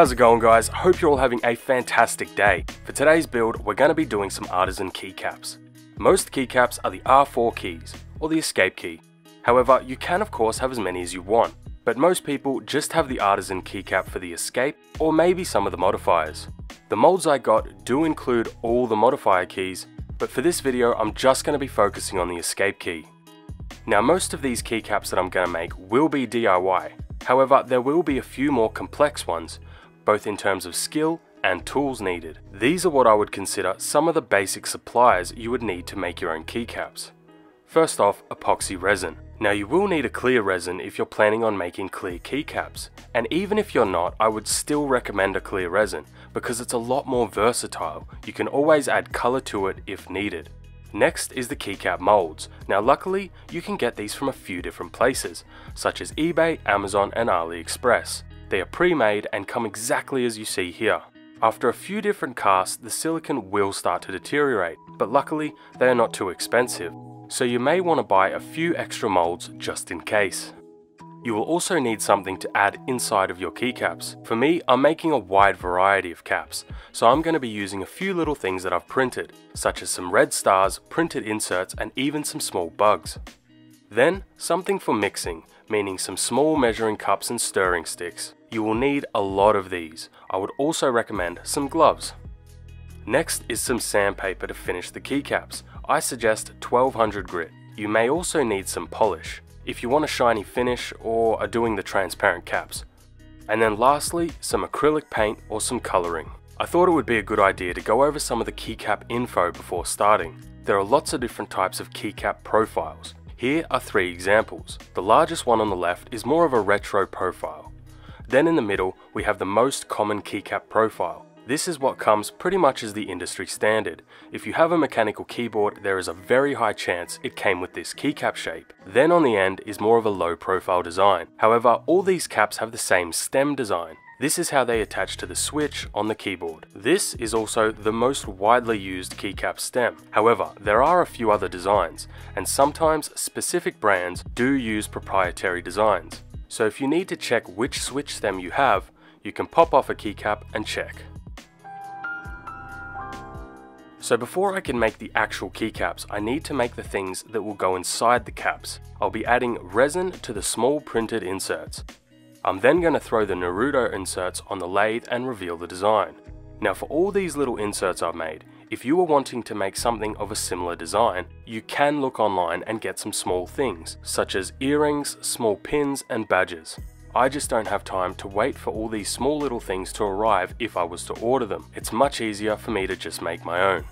How's it going, guys? Hope you're all having a fantastic day. For today's build, we're going to be doing some Artisan keycaps. Most keycaps are the R4 keys, or the escape key. However, you can of course have as many as you want, but most people just have the Artisan keycap for the escape, or maybe some of the modifiers. The molds I got do include all the modifier keys, but for this video I'm just going to be focusing on the escape key. Now most of these keycaps that I'm going to make will be DIY, however there will be a few more complex ones, both in terms of skill and tools needed. These are what I would consider some of the basic supplies you would need to make your own keycaps. First off, epoxy resin. Now you will need a clear resin if you're planning on making clear keycaps, and even if you're not, I would still recommend a clear resin because it's a lot more versatile. You can always add color to it if needed. Next is the keycap molds. Now luckily, you can get these from a few different places, such as eBay, Amazon and AliExpress. They are pre-made and come exactly as you see here. After a few different casts, the silicone will start to deteriorate, but luckily they are not too expensive, so you may want to buy a few extra molds just in case. You will also need something to add inside of your keycaps. For me, I'm making a wide variety of caps, so I'm going to be using a few little things that I've printed, such as some red stars, printed inserts and even some small bugs. Then, something for mixing, meaning some small measuring cups and stirring sticks. You will need a lot of these. I would also recommend some gloves. Next is some sandpaper to finish the keycaps. I suggest 1200 grit. You may also need some polish if you want a shiny finish or are doing the transparent caps. And then lastly, some acrylic paint or some coloring. I thought it would be a good idea to go over some of the keycap info before starting. There are lots of different types of keycap profiles. Here are 3 examples. The largest one on the left is more of a retro profile. Then in the middle, we have the most common keycap profile. This is what comes pretty much as the industry standard. If you have a mechanical keyboard, there is a very high chance it came with this keycap shape. Then on the end is more of a low profile design. However, all these caps have the same stem design. This is how they attach to the switch on the keyboard. This is also the most widely used keycap stem. However, there are a few other designs, and sometimes specific brands do use proprietary designs. So if you need to check which switch stem you have, you can pop off a keycap and check. So before I can make the actual keycaps, I need to make the things that will go inside the caps. I'll be adding resin to the small printed inserts. I'm then going to throw the Naruto inserts on the lathe and reveal the design. Now for all these little inserts I've made, if you are wanting to make something of a similar design, you can look online and get some small things, such as earrings, small pins and badges. I just don't have time to wait for all these small little things to arrive if I was to order them. It's much easier for me to just make my own.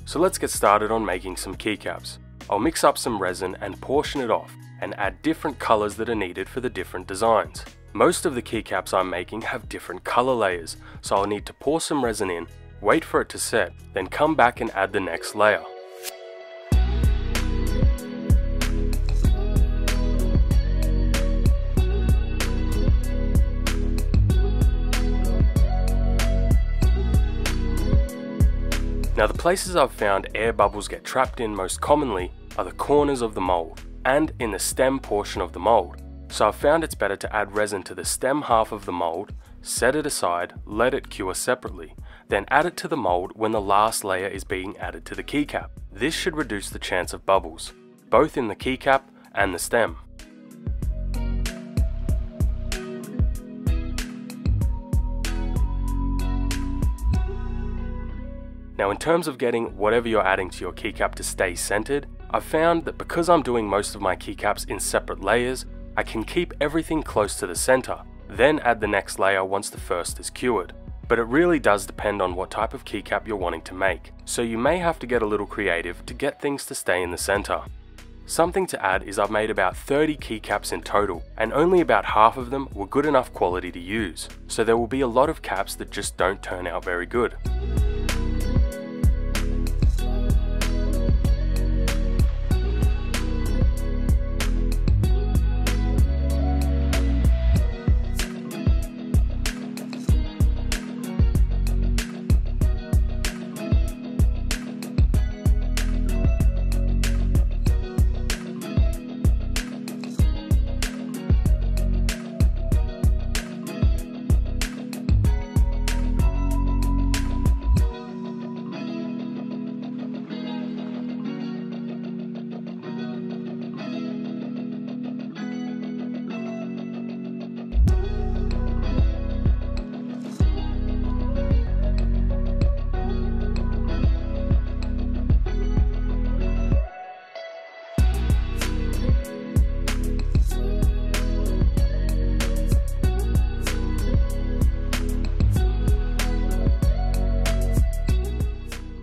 So let's get started on making some keycaps. I'll mix up some resin and portion it off and add different colors that are needed for the different designs. Most of the keycaps I'm making have different color layers, so I'll need to pour some resin in, wait for it to set, then come back and add the next layer. Now the places I've found air bubbles get trapped in most commonly are the corners of the mold and in the stem portion of the mold. So I've found it's better to add resin to the stem half of the mold, set it aside, let it cure separately, then add it to the mold when the last layer is being added to the keycap. This should reduce the chance of bubbles, both in the keycap and the stem. Now in terms of getting whatever you're adding to your keycap to stay centered, I've found that because I'm doing most of my keycaps in separate layers, I can keep everything close to the center, then add the next layer once the first is cured. but it really does depend on what type of keycap you're wanting to make, so you may have to get a little creative to get things to stay in the center. Something to add is I've made about 30 keycaps in total, and only about half of them were good enough quality to use, so there will be a lot of caps that just don't turn out very good.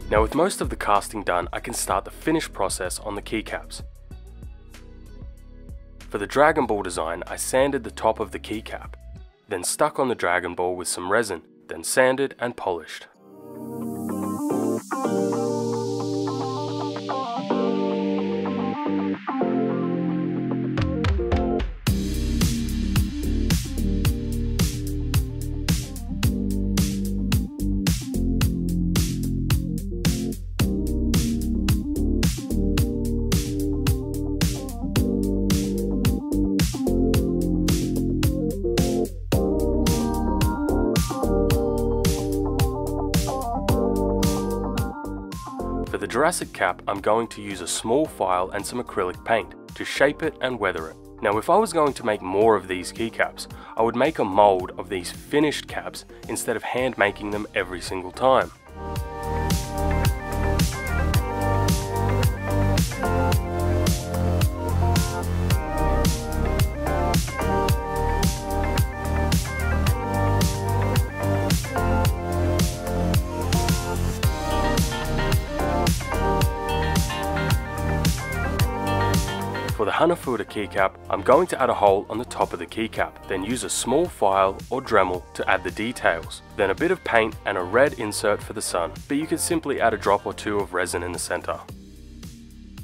Now with most of the casting done, I can start the finish process on the keycaps. For the Dragon Ball design, I sanded the top of the keycap, then stuck on the Dragon Ball with some resin, then sanded and polished. For the Jurassic cap, I'm going to use a small file and some acrylic paint to shape it and weather it. Now if I was going to make more of these keycaps, I would make a mold of these finished caps instead of hand making them every single time. For the Hanafuda keycap, I'm going to add a hole on the top of the keycap, then use a small file or Dremel to add the details, then a bit of paint and a red insert for the sun, but you can simply add a drop or two of resin in the center.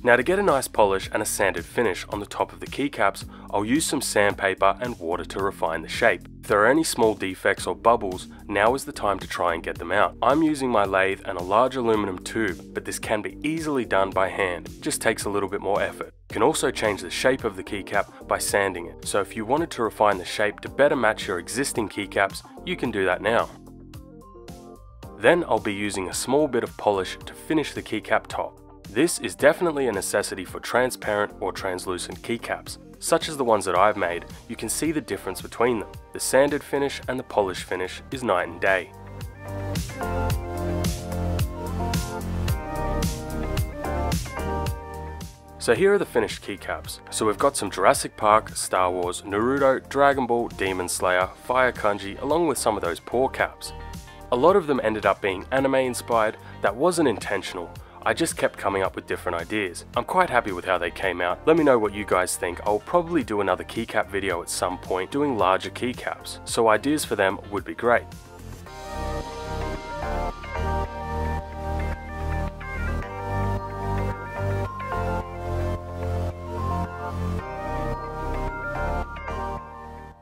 Now to get a nice polish and a sanded finish on the top of the keycaps, I'll use some sandpaper and water to refine the shape. If there are any small defects or bubbles, now is the time to try and get them out. I'm using my lathe and a large aluminum tube, but this can be easily done by hand, just takes a little bit more effort. You can also change the shape of the keycap by sanding it, so if you wanted to refine the shape to better match your existing keycaps, you can do that now. Then I'll be using a small bit of polish to finish the keycap top. This is definitely a necessity for transparent or translucent keycaps. Such as the ones that I've made, you can see the difference between them. The sanded finish and the polished finish is night and day. So here are the finished keycaps. So we've got some Jurassic Park, Star Wars, Naruto, Dragon Ball, Demon Slayer, Fire Kanji, along with some of those paw caps. A lot of them ended up being anime inspired. That wasn't intentional. I just kept coming up with different ideas. I'm quite happy with how they came out. Let me know what you guys think. I'll probably do another keycap video at some point doing larger keycaps, so ideas for them would be great.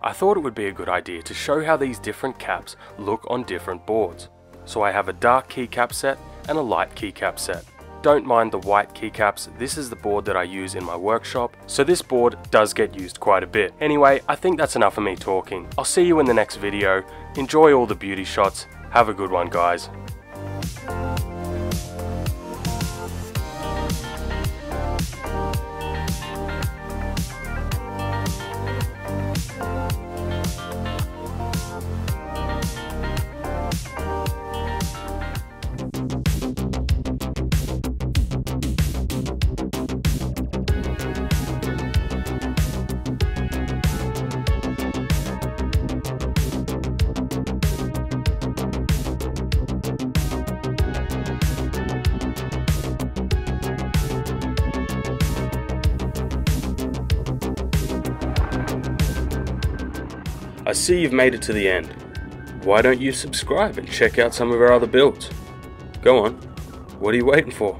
I thought it would be a good idea to show how these different caps look on different boards. So I have a dark keycap set and a light keycap set. Don't mind the white keycaps, this is the board that I use in my workshop, so this board does get used quite a bit. Anyway, I think that's enough of me talking. I'll see you in the next video. Enjoy all the beauty shots. Have a good one, guys. I see you've made it to the end. Why don't you subscribe and check out some of our other builds? Go on, what are you waiting for?